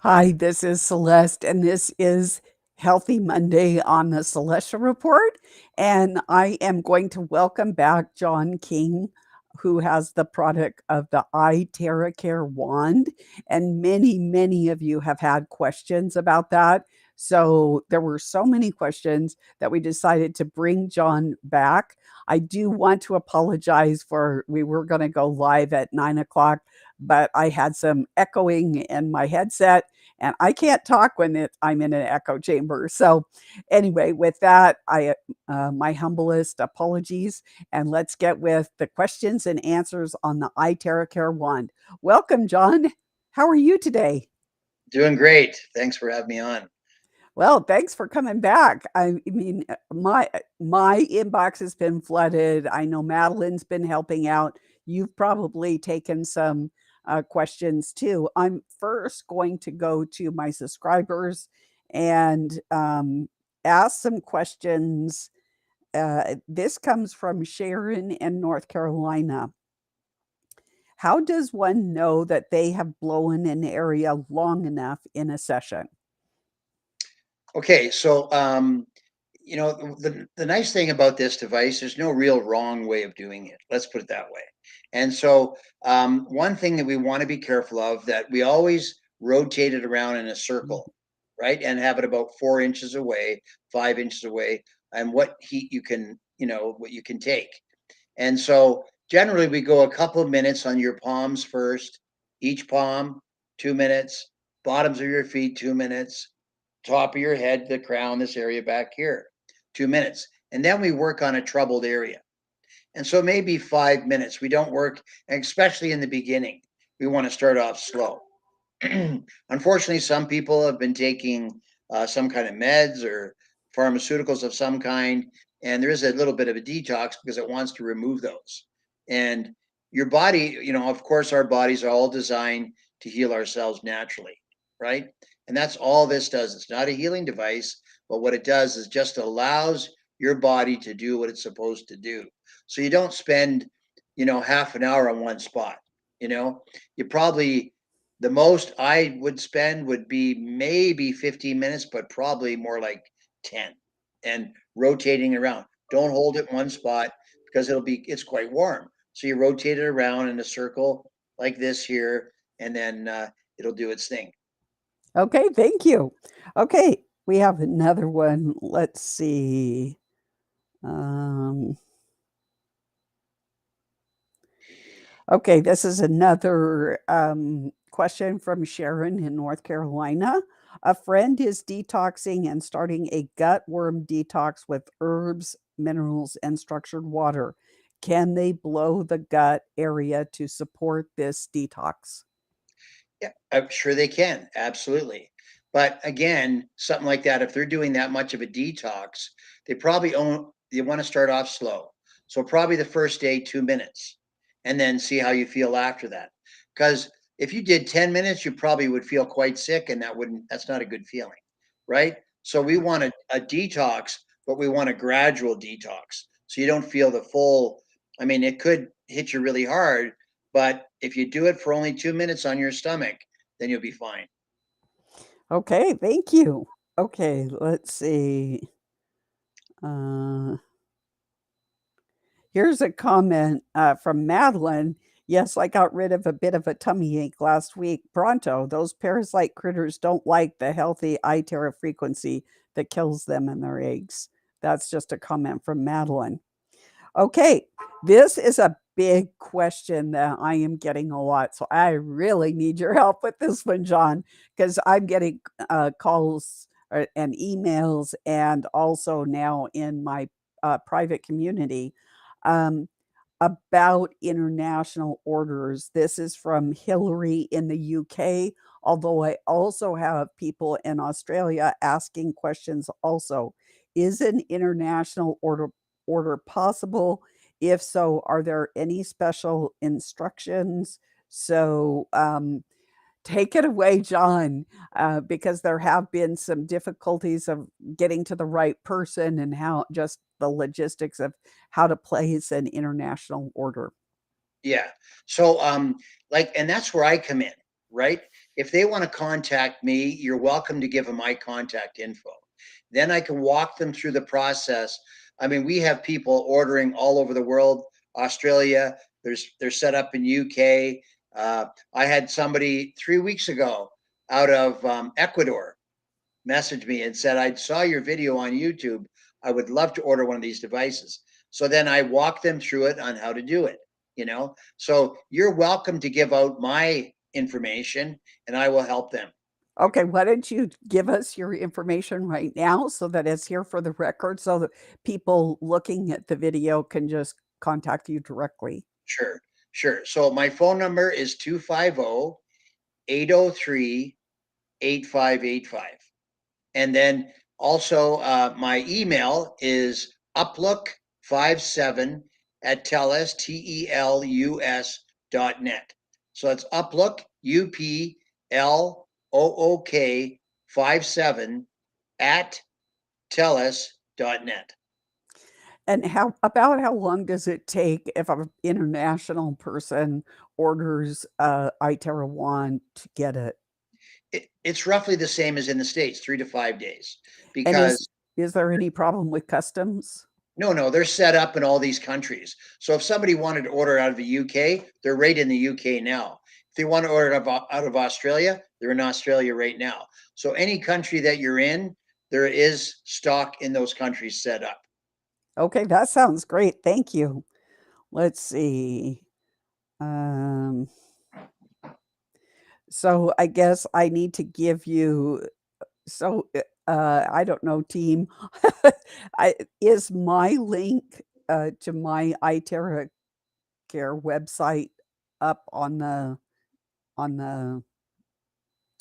Hi, this is Celeste, and this is Healthy Monday on the Celeste Report. And I am going to welcome back John King, who has the product of the iTeraCare wand. And many of you have had questions about that. So there were so many questions that we decided to bring John back. I do want to apologize for we were going to go live at 9 o'clock, but I had some echoing in my headset and I can't talk when I'm in an echo chamber. So, anyway, with that, my humblest apologies, and let's get with the questions and answers on the iTeraCare wand. Welcome, John. How are you today? Doing great. Thanks for having me on. Well, thanks for coming back. I mean, my inbox has been flooded. I know Madeline's been helping out. You've probably taken some questions too. I'm first going to go to my subscribers and ask some questions. This comes from Sharon in North Carolina. How does one know that they have blown an area long enough in a session? Okay, so the nice thing about this device, there's no real wrong way of doing it. Let's put it that way. And so one thing that we want to be careful of that we always rotate it around in a circle, right, and have it about 4 inches away, 5 inches away, and what heat you can, what you can take. And so generally we go a couple of minutes on your palms first, each palm 2 minutes, bottoms of your feet 2 minutes, top of your head, the crown, this area back here, 2 minutes. And then we work on a troubled area. And so maybe 5 minutes. We don't work, especially in the beginning. We want to start off slow. Unfortunately, some people have been taking some kind of meds or pharmaceuticals of some kind, and there is a little bit of a detox because it wants to remove those. And your body, of course, our bodies are all designed to heal ourselves naturally, right? And that's all this does. It's not a healing device, but what it does is just allows your body to do what it's supposed to do. So you don't spend, half an hour on one spot. You probably the most I would spend would be maybe 15 minutes, but probably more like 10 and rotating around. Don't hold it in one spot because it's quite warm. So you rotate it around in a circle like this here, and then it'll do its thing. Okay, thank you. Okay, we have another one. Let's see. Um, okay, this is another question from Sharon in North Carolina. A friend is detoxing and starting a gut worm detox with herbs, minerals, and structured water. Can they blow the gut area to support this detox? Yeah, I'm sure they can. Absolutely. But again, something like that, if they're doing that much of a detox, you want to start off slow. So probably the first day, 2 minutes, and then see how you feel after that. Because if you did 10 minutes, you probably would feel quite sick, and that's not a good feeling, right? So we want a detox, but we want a gradual detox. So you don't feel the full, I mean, it could hit you really hard, but if you do it for only 2 minutes on your stomach, then you'll be fine. Okay, thank you. Okay, let's see. Uh, Here's a comment from Madeline. Yes, I got rid of a bit of a tummy ache last week. Pronto, those parasite critters don't like the healthy iTera frequency that kills them and their eggs. That's just a comment from Madeline. Okay, this is a big question that I am getting a lot. So I really need your help with this one, John, because I'm getting calls and emails, and also now in my private community um, about international orders. This is from Hillary in the UK, although I also have people in Australia asking questions also. Is an international order possible? If so, are there any special instructions? So, take it away, John, because there have been some difficulties of getting to the right person and how just the logistics of how to place an international order. Yeah. So, and that's where I come in, right? If they want to contact me, you're welcome to give them my contact info. Then I can walk them through the process. I mean, we have people ordering all over the world, Australia. They're set up in UK. I had somebody 3 weeks ago out of Ecuador message me and said, I saw your video on YouTube. I would love to order one of these devices. So then I walk them through it on how to do it, you know? So you're welcome to give out my information and I will help them. Okay, why don't you give us your information right now so that it's here for the record so that people looking at the video can just contact you directly? Sure, sure. So my phone number is 250-803-8585. And then also my email is uplook57 at telus, TELUS.net. So it's uplook, UPLOOK 57 at telus.net. And how long does it take if an international person orders a iTerra wand to get it? It's roughly the same as in the States, 3 to 5 days, And because is there any problem with customs? no, they're set up in all these countries. So if somebody wanted to order out of the UK, they're right in the UK now. If they want to order out of Australia, they're in Australia right now. So any country that you're in, there is stock in those countries set up. Okay, that sounds great. Thank you. Let's see. Um, so I guess I need to give you I don't know, team. Is my link to my iTeraCare website up on the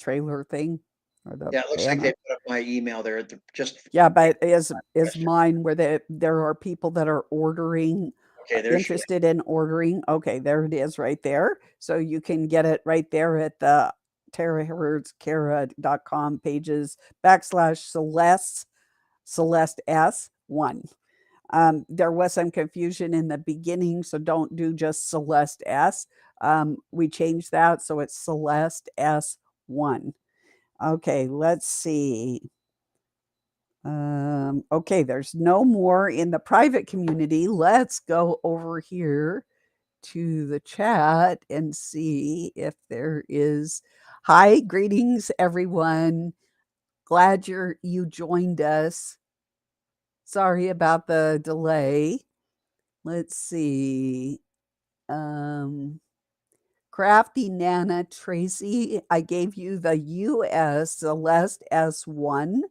trailer thing or the Yeah, it looks like they banner? put up my email there at just Yeah, but is question. mine where there are people that are ordering, Okay, there's interested in ordering? Okay, there it is right there. So you can get it right there at the TeraHertz.com pages /Celeste S1. There was some confusion in the beginning, so don't do just Celeste S. We changed that, so it's Celeste S1. Okay, let's see. Okay, there's no more in the private community. Let's go over here to the chat and see if there is. Hi, greetings, everyone. Glad you joined us. Sorry about the delay. Let's see. Um, Crafty Nana Tracy, I gave you the US Celeste S1,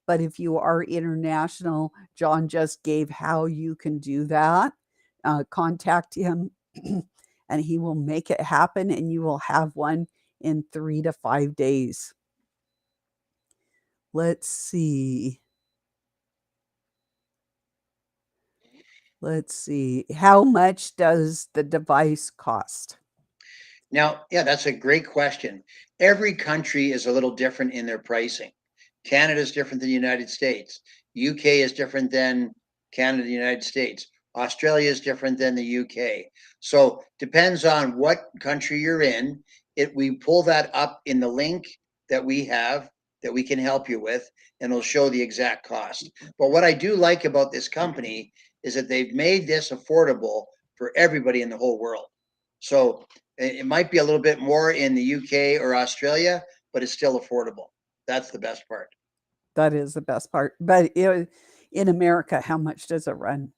but if you are international, John just gave how you can do that. Contact him and he will make it happen, and you will have one in 3 to 5 days. Let's see. Let's see. How much does the device cost? Now, yeah, that's a great question. Every country is a little different in their pricing. Canada is different than the United States. UK is different than Canada, the United States. Australia is different than the UK. So depends on what country you're in. We pull that up in the link that we have that we can help you with, and it'll show the exact cost. But what I do like about this company is that they've made this affordable for everybody in the whole world. So it might be a little bit more in the UK or Australia, but it's still affordable. That's the best part. That is the best part. But in America, how much does it run?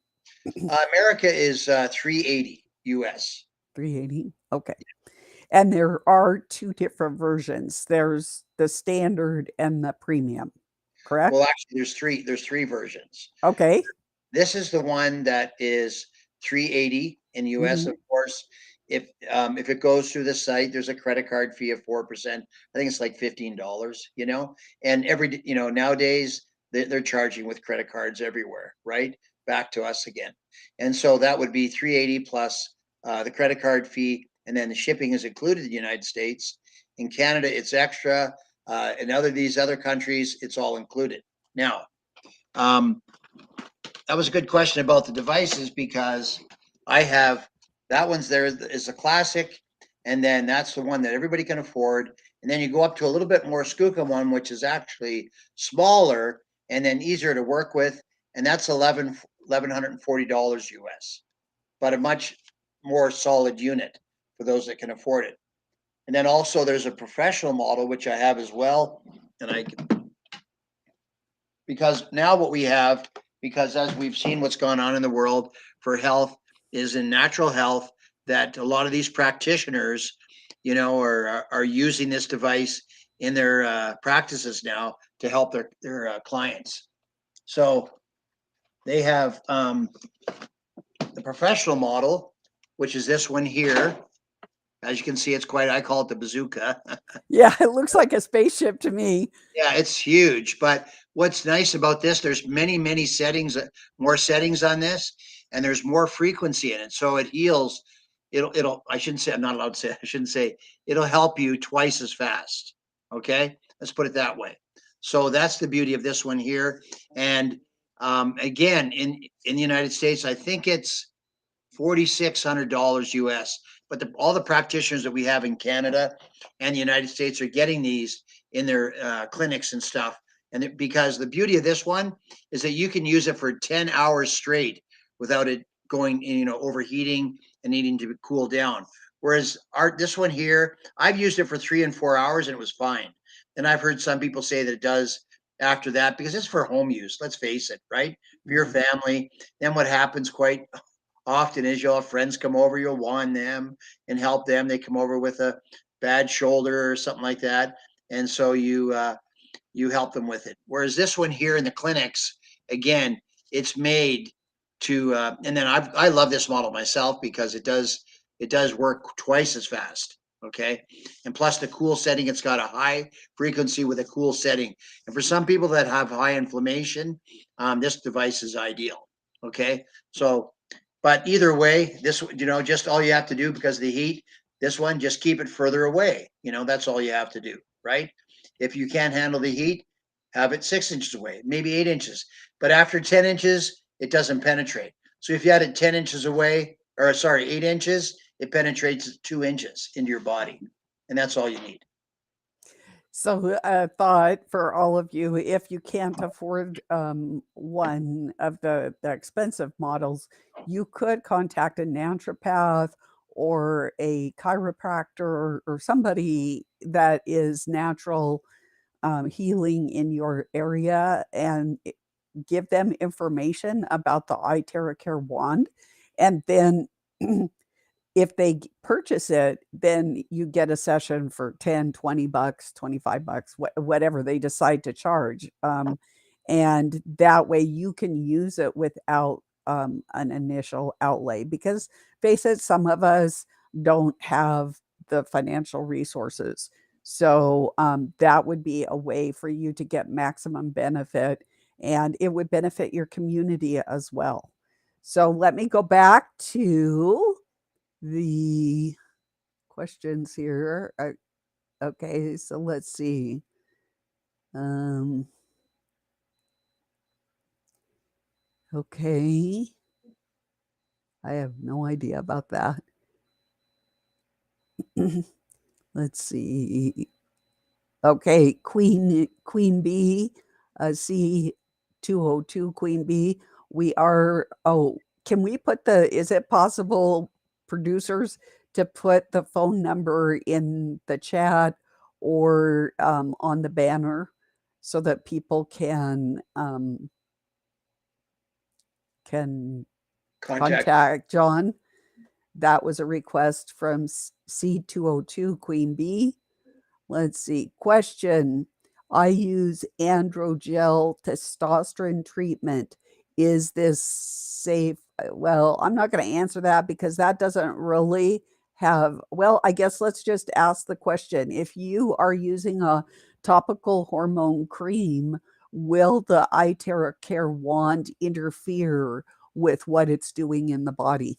America is 380 US. 380. Okay. And there are two different versions. There's the standard and the premium, Well, correct? actually, there's three versions. Okay. This is the one that is 380 in US. Of Mhm. course, if it goes through the site, there's a credit card fee of 4%. I think it's like $15. And nowadays they're charging with credit cards everywhere, right? Back to us again. And so that would be 380 plus the credit card fee, and then the shipping is included in the United States. In Canada, it's extra. In these other countries, it's all included. Now, um, that was a good question about the devices because I have That one's there is a classic, and then that's the one that everybody can afford. And then you go up to a little bit more skookum one, which is actually smaller and then easier to work with, and that's $1,140 US, but a much more solid unit for those that can afford it. And then also there's a professional model, which I have as well, and I can, because now what we have, because as we've seen what's gone on in the world for health, is in natural health, that a lot of these practitioners, are using this device in their practices now to help their clients. So they have the professional model, which is this one here. As you can see, it's quite, I call it the bazooka. Yeah, it looks like a spaceship to me. Yeah, it's huge. But what's nice about this, there's many settings, more settings on this, and there's more frequency in it. So it heals. I shouldn't say, I'm not allowed to say, I shouldn't say, it'll help you twice as fast. Okay. Let's put it that way. So that's the beauty of this one here. And again, in the United States, I think it's $4,600 US. But all the practitioners that we have in Canada and the United States are getting these in their clinics and stuff. And because the beauty of this one is that you can use it for 10 hours straight without it going, overheating and needing to cool down. Whereas this one here, I've used it for 3 and 4 hours and it was fine. And I've heard some people say that it does after that, because it's for home use. Let's face it, right? For your family. Then what happens quite often is you'll have friends come over, you'll wand them and help them. They come over with a bad shoulder or something like that. And so you help them with it. Whereas this one here in the clinics, again, it's made to, and then I love this model myself because it does work twice as fast. Okay. And plus the cool setting, it's got a high frequency with a cool setting. And for some people that have high inflammation, this device is ideal. Okay. So, but either way, this, just all you have to do because of the heat, this one, just keep it further away. That's all you have to do, right? If you can't handle the heat, have it 6 inches away, maybe 8 inches. But after 10 inches, it doesn't penetrate. So if you had it 10 inches away, or sorry, 8 inches, it penetrates 2 inches into your body. And that's all you need. So, a thought for all of you, if you can't afford one of the expensive models, you could contact a naturopath or a chiropractor or somebody that is natural healing in your area and give them information about the iTeraCare wand. And then if they purchase it, then you get a session for 10, 20 bucks, 25 bucks, whatever they decide to charge. And that way you can use it without an initial outlay, because face it, some of us don't have the financial resources. So that would be a way for you to get maximum benefit, and it would benefit your community as well. So let me go back to the questions here. Okay, so let's see. Um, okay, I have no idea about that. Let's see. Okay, Queen B, C202 Queen B. We are. Oh, can we put is it possible, producers, to put the phone number in the chat or on the banner so that people can Contact. contact John? That was a request from C202 Queen B. Let's see. Question. I use androgel testosterone treatment. Is this safe? Well, I'm not going to answer that because that doesn't really have, well, I guess let's just ask the question. If you are using a topical hormone cream, will the iTeraCare wand interfere with what it's doing in the body?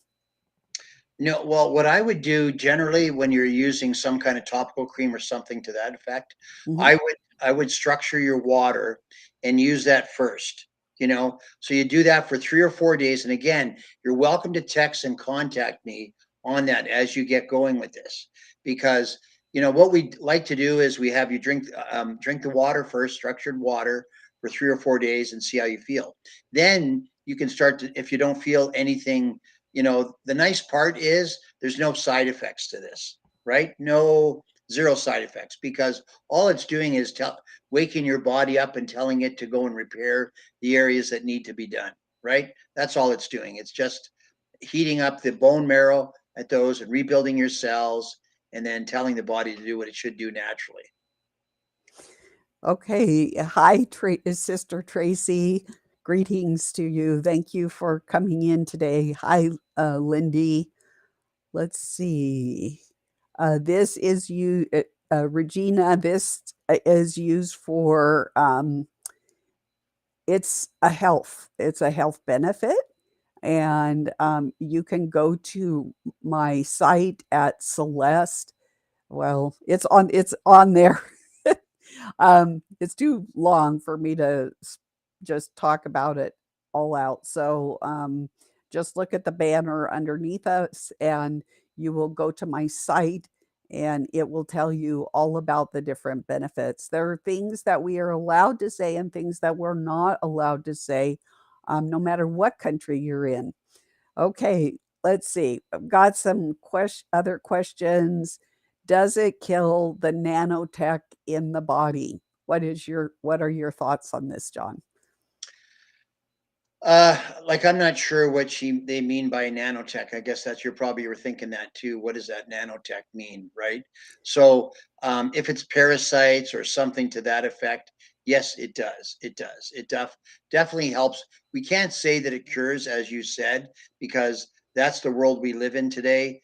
No, well, what I would do generally when you're using some kind of topical cream or something to that effect, Mhm. I would structure your water and use that first. So you do that for 3 or 4 days, and again, you're welcome to text and contact me on that as you get going with this, because what we like to do is we have you drink the water first, structured water for 3 or 4 days, and see how you feel. Then you can start to, if you don't feel anything, the nice part is there's no side effects to this, right? No, zero side effects, because all it's doing is waking your body up and telling it to go and repair the areas that need to be done, right? That's all it's doing. It's just heating up the bone marrow at those and rebuilding your cells, and then telling the body to do what it should do naturally. Okay. Hi, Sister Tracy. Greetings to you. Thank you for coming in today. Hi, Lindy. Let's see. This is you, Regina. This is used for it's a health benefit, and you can go to my site at Celeste. Well, it's on there. It's too long for me to just talk about it all out. So just look at the banner underneath us, and you will go to my site, and it will tell you all about the different benefits. There are things that we are allowed to say and things that we're not allowed to say, no matter what country you're in. Okay, let's see. I've got some other questions. Does it kill the nanotech in the body? What are your thoughts on this, John? Like, I'm not sure what they mean by nanotech. I guess that's, you were thinking that too. What does that nanotech mean, right? So, if it's parasites or something to that effect, yes, it does. It does. It definitely helps. We can't say that it cures, as you said, because that's the world we live in today.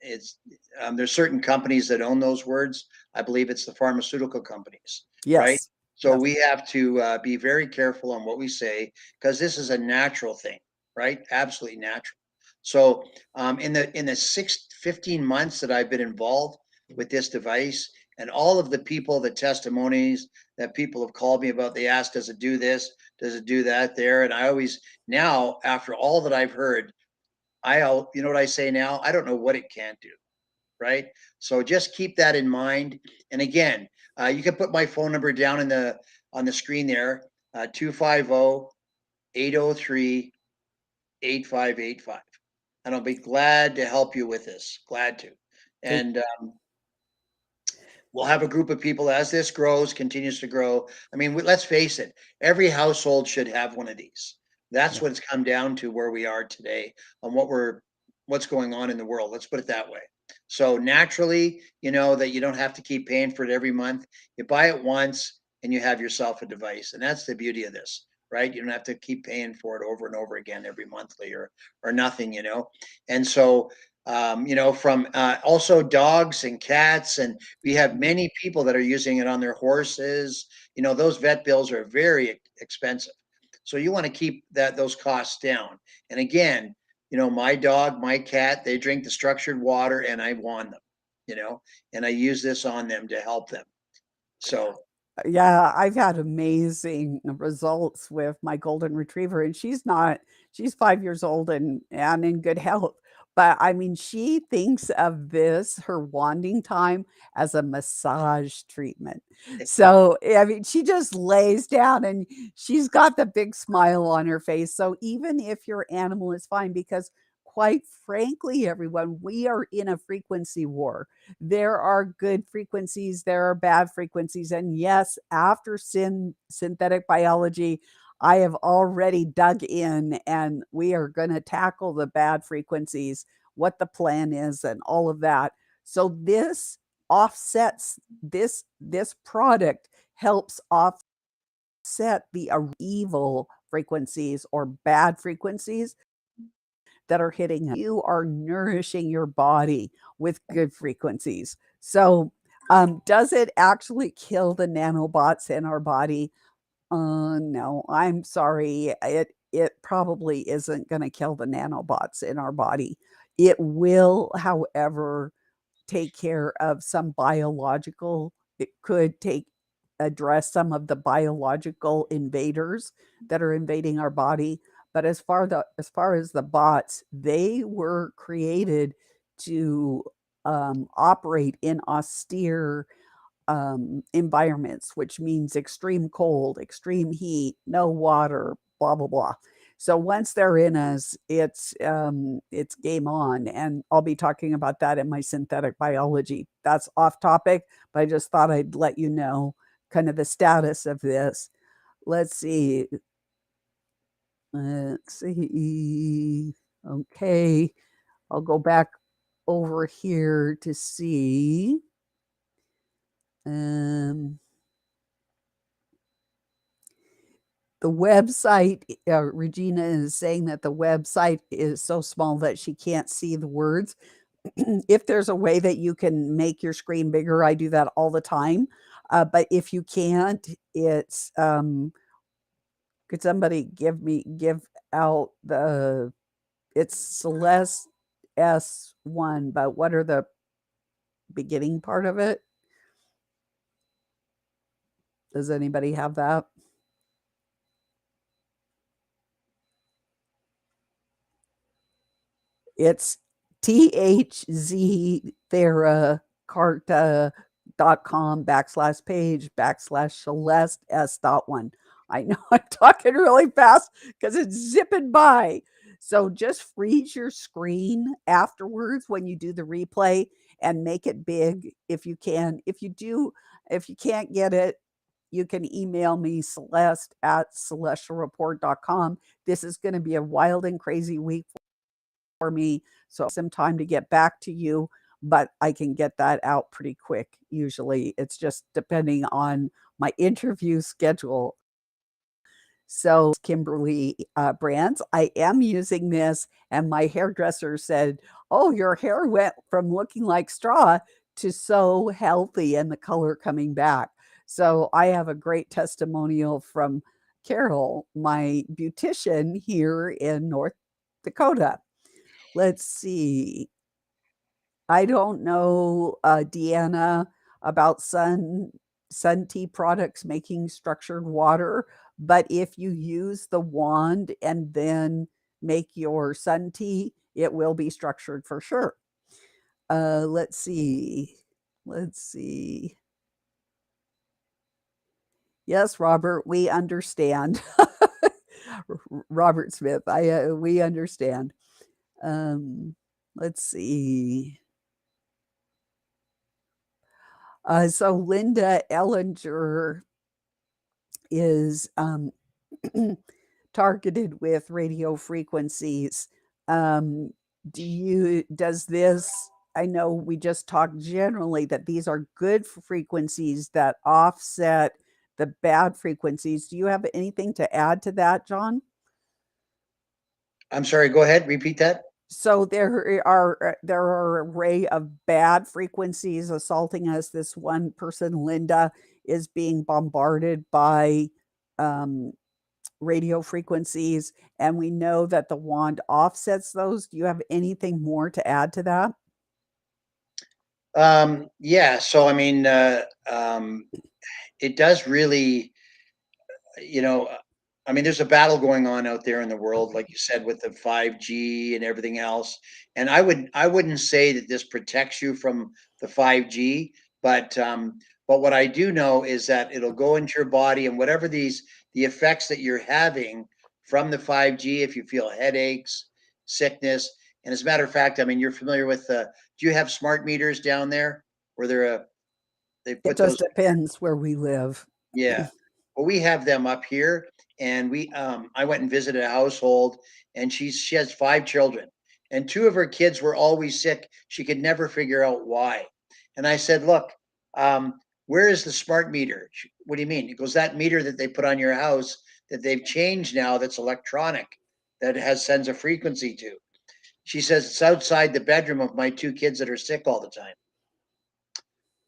It's There's certain companies that own those words. I believe it's the pharmaceutical companies, right? Yes. So Yes. we have to be very careful on what we say, because this is a natural thing, right? Absolutely natural. So in the 15 months that I've been involved with this device, and all of the testimonies that people have called me about, they asked, does it do this? Does it do that there? And I always, now, after all that I've heard, you know what I say now? I don't know what it can't do, right? So just keep that in mind. And again, you can put my phone number down on the screen there, 250-803-8585. And I'll be glad to help you with this. Glad to. Okay. And we'll have a group of people as this grows, continues to grow. I mean, let's face it, every household should have one of these. That's Yeah. what it's come down to, where we are today, on what's going on in the world. Let's put it that way. So naturally, that you don't have to keep paying for it every month. You buy it once and you have yourself a device. And that's the beauty of this, right? You don't have to keep paying for it over and over again every monthly, or nothing. And so from also dogs and cats, and we have many people that are using it on their horses. Those vet bills are very expensive. So you want to keep those costs down. And again, my dog, my cat, they drink the structured water, and I wand them, and I use this on them to help them. So Yeah, I've had amazing results with my golden retriever, and she's 5 years old and in good health. But I mean, she thinks of this, her wanding time, as a massage treatment. So, I mean, she just lays down and she's got the big smile on her face. So even if your animal is fine, because quite frankly, everyone, we are in a frequency war. There are good frequencies, there are bad frequencies. And yes, after synthetic biology, I have already dug in, and we are going to tackle the bad frequencies, what the plan is, and all of that. So this offsets this product helps offset the evil frequencies or bad frequencies that are hitting us. You are nourishing your body with good frequencies. So, does it actually kill the nanobots in our body? No, I'm sorry. It probably isn't going to kill the nanobots in our body. It will, however, take care of some biological. It could take address some of the biological invaders that are invading our body. But as far as the bots, they were created to operate in austere environments, which means extreme cold, extreme heat, no water, blah blah blah. So once they're in us, it's game on, and I'll be talking about that in my synthetic biology. That's off topic, but I just thought I'd let you know kind of the status of this. Let's see. Let's see. Okay, I'll go back over here to see. Um, the website, Regina is saying that the website is so small that she can't see the words. If there's a way that you can make your screen bigger, I do that all the time. But if you can't, it's could somebody give out the it's Celeste S1, but what are the beginning part of it? Does anybody have that? It's THZTheraCarta.com/page/Celeste S.1. I know I'm talking really fast because it's zipping by. So just freeze your screen afterwards when you do the replay and make it big if you can. If you can't get it, you can email me celeste@celestialreport.com. This is going to be a wild and crazy week for me, so some time to get back to you, but I can get that out pretty quick. Usually it's just depending on my interview schedule. So Kimberly Brands, I am using this, and my hairdresser said, "Oh, your hair went from looking like straw to so healthy and the color coming back." So I have a great testimonial from Carol, my beautician here in North Dakota. Let's see. I don't know, Deanna, about Sun Tea products making structured water, but if you use the wand and then make your sun tea, it will be structured for sure. Let's see. Let's see. Yes, Robert, we understand. Robert Smith, we understand. Let's see. So Linda Ellinger is targeted with radio frequencies. Does this, I know we just talked generally that these are good frequencies that offset the bad frequencies. Do you have anything to add to that, John? I'm sorry, go ahead, repeat that. So there are an array of bad frequencies assaulting us. This one person, Linda, is being bombarded by radio frequencies, and we know that the wand offsets those. Do you have anything more to add to that? Yeah, so I mean, it does really, you know, I mean, there's a battle going on out there in the world, like you said, with the 5G and everything else. And I wouldn't say that this protects you from the 5G, but what I do know is that it'll go into your body, and whatever the effects that you're having from the 5G, if you feel headaches, sickness, and as a matter of fact, I mean, you're familiar with do you have smart meters down there where they It put just those? depends where we live. Yeah. Well, we have them up here, and I went and visited a household, and she has 5 children, and 2 of her kids were always sick. She could never figure out why. And I said, "Look, where is the smart meter?" What do you mean? He goes, "That meter that they put on your house that they've changed now, that's electronic, that has sends a frequency to." She says, "It's outside the bedroom of my 2 kids that are sick all the time."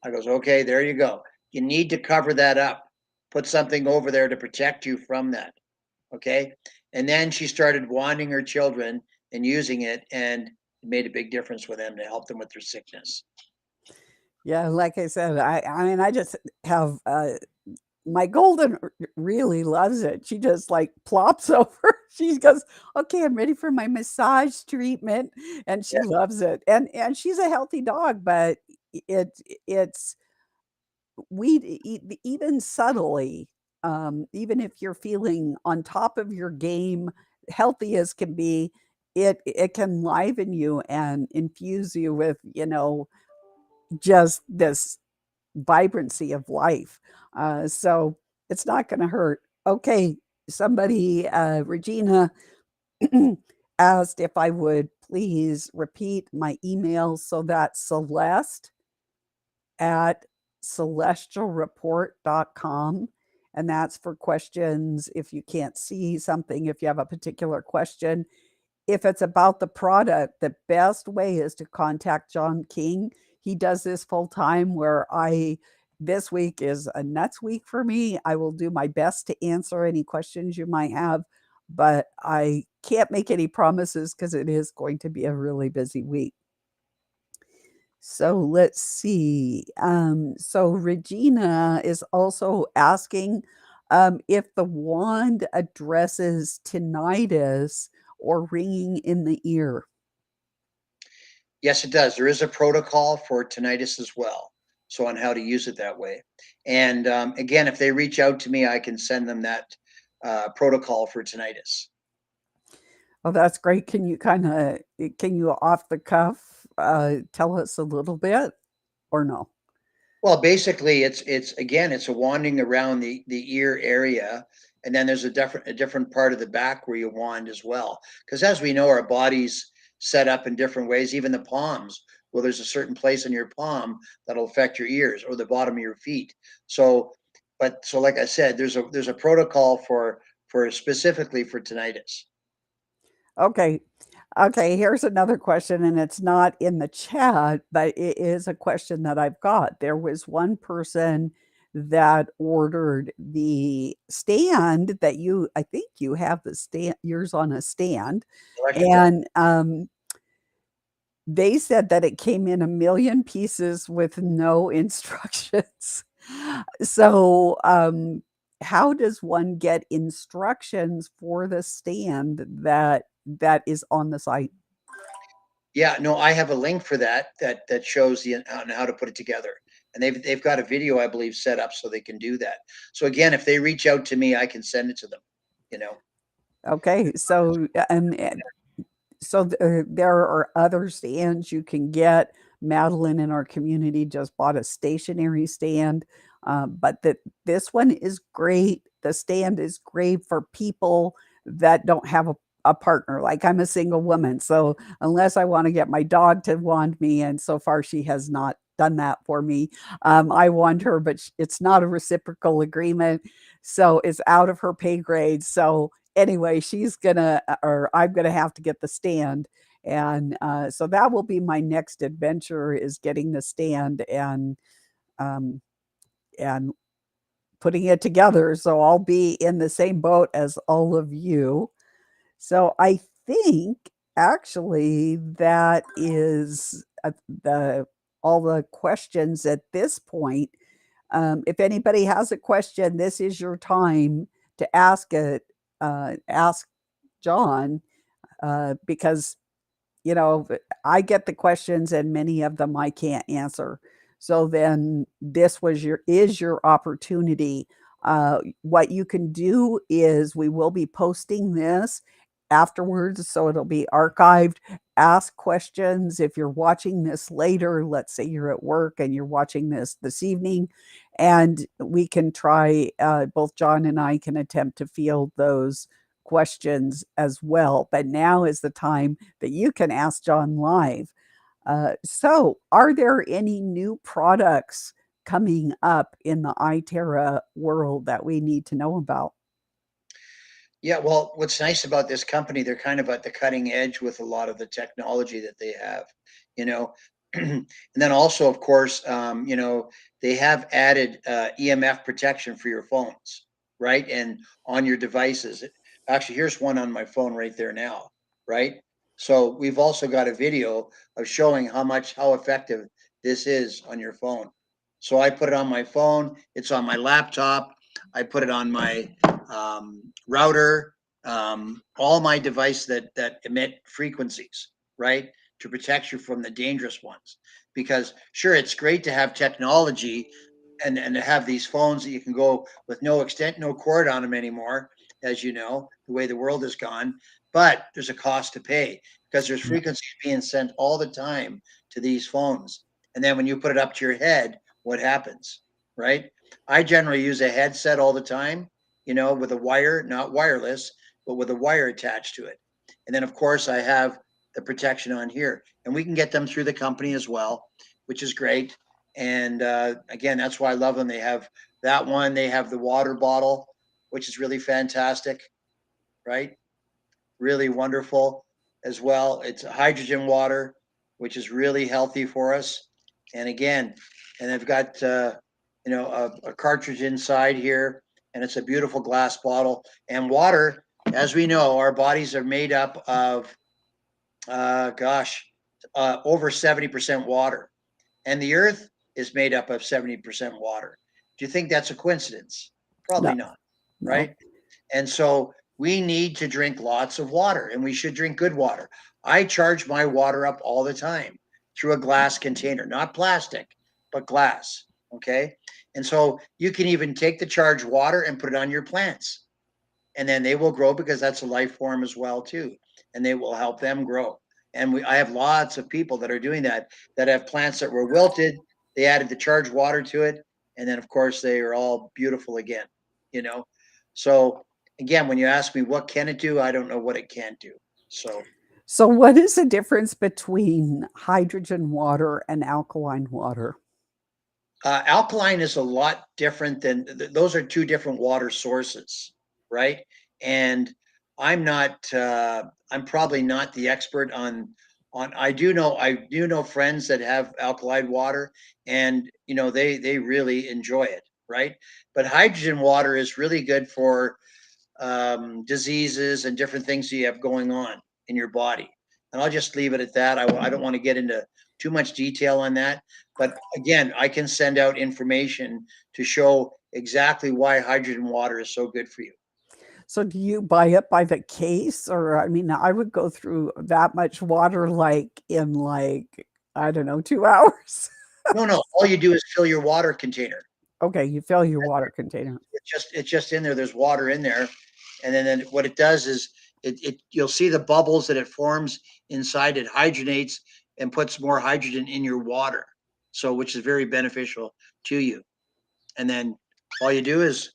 I goes, "Okay, there you go. You need to cover that up. Put something over there to protect you from that." Okay. And then she started wanding her children and using it, and it made a big difference with them to help them with their sickness. Yeah, like I said, I mean, I just have my golden really loves it. She just like plops over. She goes, "Okay, I'm ready for my massage treatment," and she Yeah. loves it. And she's a healthy dog, but it it's even subtly, even if you're feeling on top of your game, healthy as can be, it can liven you and infuse you with, just this vibrancy of life. So it's not going to hurt. Okay, somebody, Regina, asked if I would please repeat my email. So that's Celeste at celestialreport.com. And that's for questions. If you can't see something, if you have a particular question, if it's about the product, the best way is to contact John King. He does this full time where this week is a nuts week for me. I will do my best to answer any questions you might have, but I can't make any promises because it is going to be a really busy week. So let's see. So Regina is also asking if the wand addresses tinnitus or ringing in the ear. Yes, it does. There is a protocol for tinnitus as well. So on how to use it that way. And again, if they reach out to me, I can send them that protocol for tinnitus. Oh, that's great. Can you off the cuff tell us a little bit or no? Well, basically, it's again, it's a wanding around the ear area, and then there's a different part of the back where you wand as well. Because as we know, our body's set up in different ways. Even the palms. Well, there's a certain place in your palm that'll affect your ears or the bottom of your feet. So, so like I said, there's a protocol for specifically for tinnitus. Okay. Okay, here's another question, and it's not in the chat, but it is a question that I've got. There was one person that ordered the stand that I think you have the stand, yours on a stand, Electrical. and they said that it came in a million pieces with no instructions. So, how does one get instructions for the stand that is on the site? Yeah, no, I have a link for that shows the on how to put it together. And they've got a video, I believe, set up so they can do that. So again, if they reach out to me, I can send it to them, you know. Okay, so, there are other stands you can get. Madeline in our community just bought a stationary stand, but this one is great. The stand is great for people that don't have a partner. Like I'm a single woman, so unless I want to get my dog to wand me, and so far she has not done that for me, I wand her, but it's not a reciprocal agreement, so it's out of her pay grade. So anyway, she's gonna or I'm gonna have to get the stand. And so that will be my next adventure is getting the stand um, and putting it together. So I'll be in the same boat as all of you. So I think actually that is the all the questions at this point. If anybody has a question, this is your time to ask it. Ask John, because I get the questions and many of them I can't answer. So then this is your opportunity. What you can do is we will be posting this afterwards, so it'll be archived. Ask questions if you're watching this later. Let's say you're at work and you're watching this evening, and we can try. Both John and I can attempt to field those questions as well. But now is the time that you can ask John live. So, are there any new products coming up in the iTera world that we need to know about? Yeah, well, what's nice about this company, they're kind of at the cutting edge with a lot of the technology that they have, you know. And then also, of course, they have added EMF protection for your phones, right? And on your devices. Actually, here's one on my phone right there now, right? So we've also got a video of showing how effective this is on your phone. So I put it on my phone, it's on my laptop, I put it on my router, all my devices that emit frequencies, right, to protect you from the dangerous ones. Because sure, it's great to have technology and to have these phones that you can go with no cord on them anymore, as you know, the way the world has gone. But there's a cost to pay because there's Yeah. frequencies being sent all the time to these phones. And then when you put it up to your head, what happens, right? I generally use a headset all the time, with a wire, not wireless, but with a wire attached to it. And then, of course, I have the protection on here, and we can get them through the company as well, which is great. And again, that's why I love them. They have that one. They have the water bottle, which is really fantastic, right? Really wonderful as well. It's hydrogen water, which is really healthy for us. And again, and they've got a cartridge inside here, and it's a beautiful glass bottle. And water, as we know, our bodies are made up of over 70% water, and the Earth is made up of 70% water. Do you think that's a coincidence? Probably No, not, no. right? And so we need to drink lots of water, and we should drink good water. I charge my water up all the time through a glass container, not plastic, but glass. Okay. And so you can even take the charged water and put it on your plants, and then they will grow because that's a life form as well too, and they will help them grow. And I have lots of people that are doing that have plants that were wilted. They added the charged water to it, and then of course they are all beautiful again. You know, so again, when you ask me what can it do, I don't know what it can't do. So So what is the difference between hydrogen water and alkaline water? alkaline is a lot different than those are two different water sources, right? And I'm not. I'm probably not the expert on. I do know friends that have alkaline water, and they really enjoy it, right? But hydrogen water is really good for diseases and different things that you have going on in your body. And I'll just leave it at that. I don't want to get into too much detail on that. But again, I can send out information to show exactly why hydrogen water is so good for you. So do you buy it by the case? Or I mean, I would go through that much water like in like, I don't know, 2 hours. No, no, all you do is fill your water container. Okay, you fill your water container. It's just in there. There's water in there, and then what it does is it you'll see the bubbles that it forms inside. It hydrogenates and puts more hydrogen in your water, so which is very beneficial to you. And then all you do is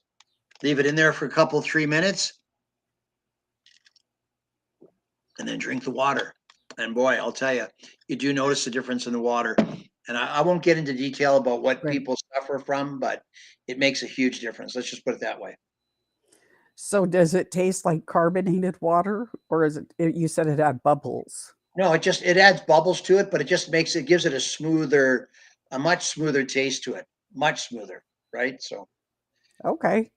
leave it in there for a couple 3 minutes, and then drink the water. And boy, I'll tell you, you do notice the difference in the water. And I won't get into detail about what Right. people suffer from, but it makes a huge difference. Let's just put it that way. So does it taste like carbonated water, or is it you said it had bubbles? No, it adds bubbles to it, but it gives it a much smoother taste to it, much smoother, right? So Okay.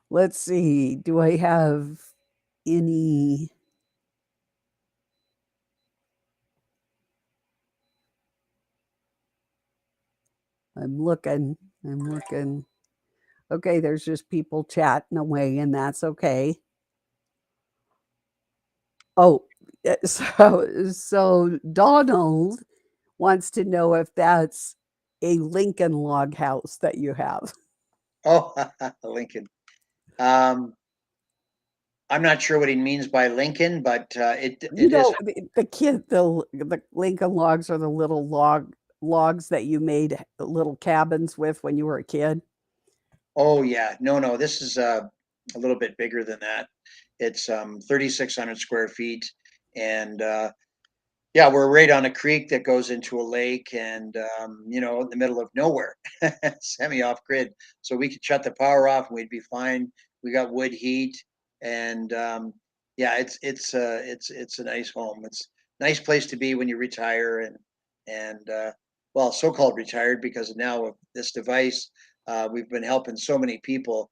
Let's see. Do I have any I'm looking. I'm looking. Okay, there's just people chatting away, and that's okay. Oh, so Donald wants to know if that's a Lincoln log house that you have. oh, Lincoln. Um, I'm not sure what he means by Lincoln, but You it is. know, the Lincoln logs are the little logs that you made little cabins with when you were a kid. Oh yeah, no, no, this is a little bit bigger than that. It's 3,600 square feet, and yeah, we're right on a creek that goes into a lake, and in the middle of nowhere, semi off grid. So we could shut the power off, and we'd be fine. We got wood heat, and yeah, it's a nice home. It's a nice place to be when you retire, and well, so-called retired because now of this device, we've been helping so many people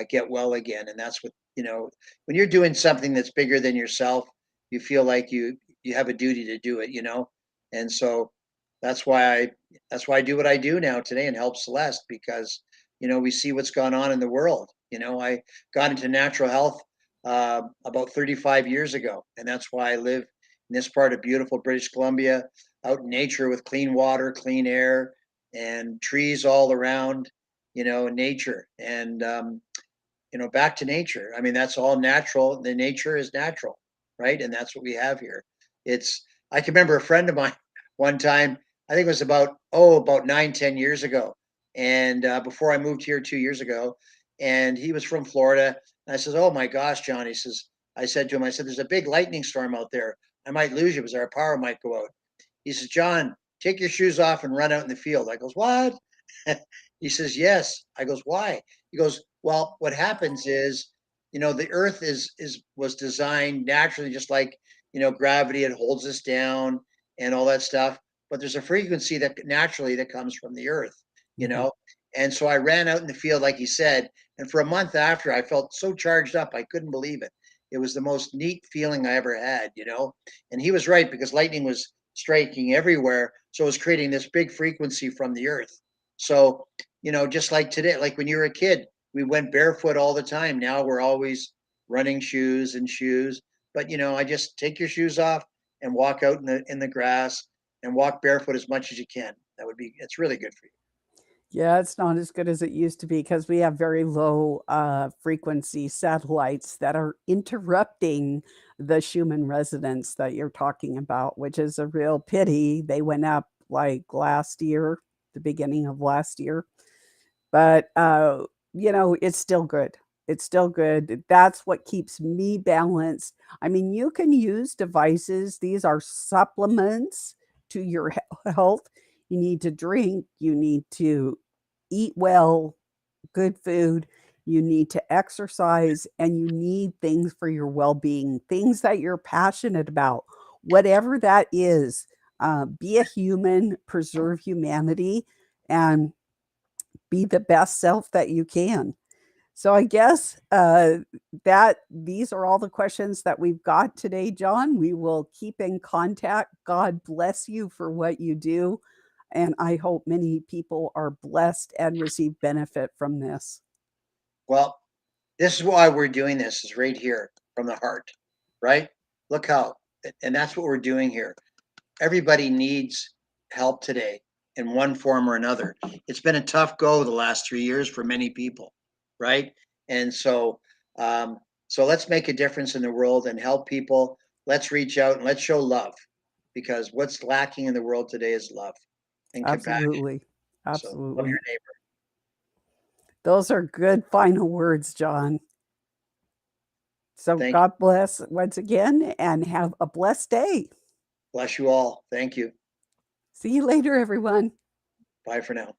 get well again, and that's what when you're doing something that's bigger than yourself, you feel like you have a duty to do it, and so that's why I that's why I do what I do now today and help Celeste because we see what's gone on in the world. I got into natural health about 35 years ago. And that's why I live in this part of beautiful British Columbia, out in nature with clean water, clean air, and trees all around, nature. And, back to nature. I mean, that's all natural. The nature is natural, right? And that's what we have here. I can remember a friend of mine one time, I think it was about 9, 10 years ago. And before I moved here 2 years ago, and he was from Florida. And I says, "Oh my gosh, John," I said to him, "There's a big lightning storm out there. I might lose you because our power might go out." He says, "John, take your shoes off and run out in the field." I goes, "What?" He says, "Yes." I goes, "Why?" He goes, "Well, what happens is, the earth was designed naturally, just like, gravity, it holds us down and all that stuff. But there's a frequency that naturally that comes from the earth, you Mhm. know. And so I ran out in the field, like he said, and for a month after, I felt so charged up, I couldn't believe it. It was the most neat feeling I ever had. And he was right because lightning was striking everywhere, so it was creating this big frequency from the earth. So, just like today, like when you were a kid, we went barefoot all the time. Now we're always running shoes and shoes. But I just take your shoes off and walk out in the grass and walk barefoot as much as you can. It's really good for you. Yeah, it's not as good as it used to be because we have very low frequency satellites that are interrupting the Schumann resonance that you're talking about, which is a real pity. They went up like last year, the beginning of last year. But it's still good. It's still good. That's what keeps me balanced. I mean, you can use devices. These are supplements to your health. You need to drink, you need to eat well, good food, you need to exercise, and you need things for your well-being, things that you're passionate about. Whatever that is, be a human, preserve humanity, and be the best self that you can. So I guess that these are all the questions that we've got today, John. We will keep in contact. God bless you for what you do. And I hope many people are blessed and receive benefit from this. Well, this is why we're doing this, is right here from the heart, right? Look how, and that's what we're doing here. Everybody needs help today in one form or another. It's been a tough go the last 3 years for many people, right? And um, so let's make a difference in the world and help people. Let's reach out and let's show love, because what's lacking in the world today is love and compassion. Absolutely. So love your Absolutely. neighbor. Those are good final words, John. So Thank you. God bless once again and have a blessed day. Bless you all. Thank you. See you later, everyone. Bye for now.